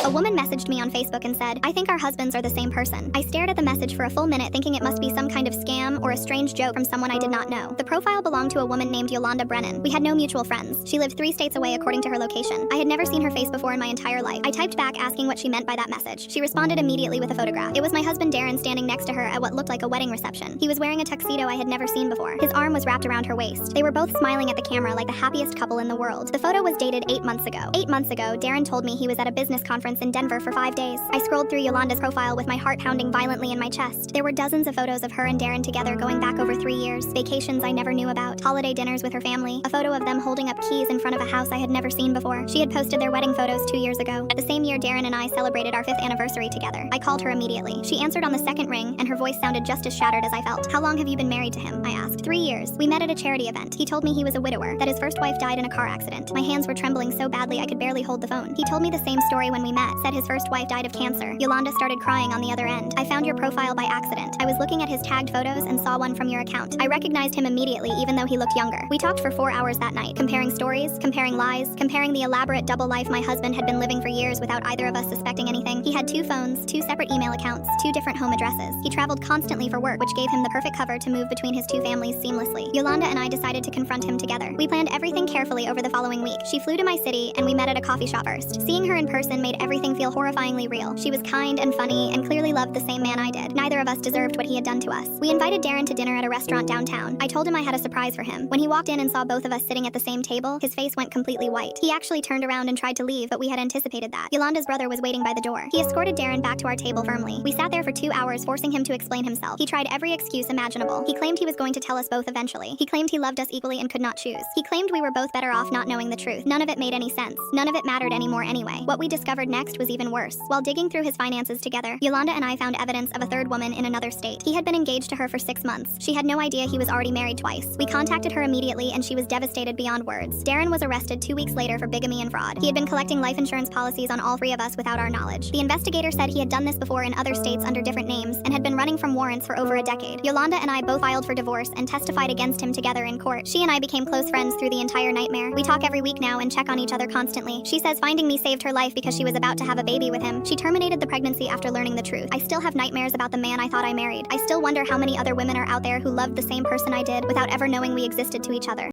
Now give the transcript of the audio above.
A woman messaged me on Facebook and said, "I think our husbands are the same person." I stared at the message for a full minute thinking it must be some kind of scam or a strange joke from someone I did not know. The profile belonged to a woman named Yolanda Brennan. We had no mutual friends. She lived 3 states away according to her location. I had never seen her face before in my entire life. I typed back asking what she meant by that message. She responded immediately with a photograph. It was my husband Darren standing next to her at what looked like a wedding reception. He was wearing a tuxedo I had never seen before. His arm was wrapped around her waist. They were both smiling at the camera like the happiest couple in the world. The photo was dated 8 months ago. 8 months ago, Darren told me he was at a business conference in Denver for 5 days. I scrolled through Yolanda's profile with my heart pounding violently in my chest. There were dozens of photos of her and Darren together going back over 3 years, vacations I never knew about, holiday dinners with her family, a photo of them holding up keys in front of a house I had never seen before. She had posted their wedding photos 2 years ago. At the same year, Darren and I celebrated our 5th anniversary together. I called her immediately. She answered on the second ring, and her voice sounded just as shattered as I felt. "How long have you been married to him?" I asked. 3 years. We met at a charity event. He told me he was a widower, that his first wife died in a car accident. My hands were trembling so badly I could barely hold the phone. He told me the same story when we met, said his first wife died of cancer. Yolanda started crying on the other end. "I found your profile by accident. I was looking at his tagged photos and saw one from your account. I recognized him immediately even though he looked younger." We talked for 4 hours that night, comparing stories, comparing lies, comparing the elaborate double life my husband had been living for years without either of us suspecting anything. He had 2 phones, 2 separate email accounts, 2 different home addresses. He traveled constantly for work, which gave him the perfect cover to move between his 2 families seamlessly. Yolanda and I decided to confront him together. We planned everything carefully over the following week. She flew to my city and we met at a coffee shop first. Seeing her in person made everything feel horrifyingly real. She was kind and funny and clearly loved the same man I did. Neither of us deserved what he had done to us. We invited Darren to dinner at a restaurant downtown. I told him I had a surprise for him. When he walked in and saw both of us sitting at the same table, his face went completely white. He actually turned around and tried to leave, but we had anticipated that. Yolanda's brother was waiting by the door. He escorted Darren back to our table firmly. We sat there for 2 hours, forcing him to explain himself. He tried every excuse imaginable. He claimed he was going to tell us both eventually. He claimed he loved us equally and could not choose. He claimed we were both better off not knowing the truth. None of it made any sense. None of it mattered anymore anyway. What we discovered next was even worse. While digging through his finances together, Yolanda and I found evidence of a third woman in another state. He had been engaged to her for 6 months. She had no idea he was already married twice. We contacted her immediately and she was devastated beyond words. Darren was arrested 2 weeks later for bigamy and fraud. He had been collecting life insurance policies on all 3 of us without our knowledge. The investigator said he had done this before in other states under different names and had been running from warrants for over a decade. Yolanda and I both filed for divorce and testified against him together in court. She and I became close friends through the entire nightmare. We talk every week now and check on each other constantly. She says finding me saved her life because she was about to have a baby with him. She terminated the pregnancy after learning the truth. I still have nightmares about the man I thought I married. I still wonder how many other women are out there who loved the same person I did without ever knowing we existed to each other.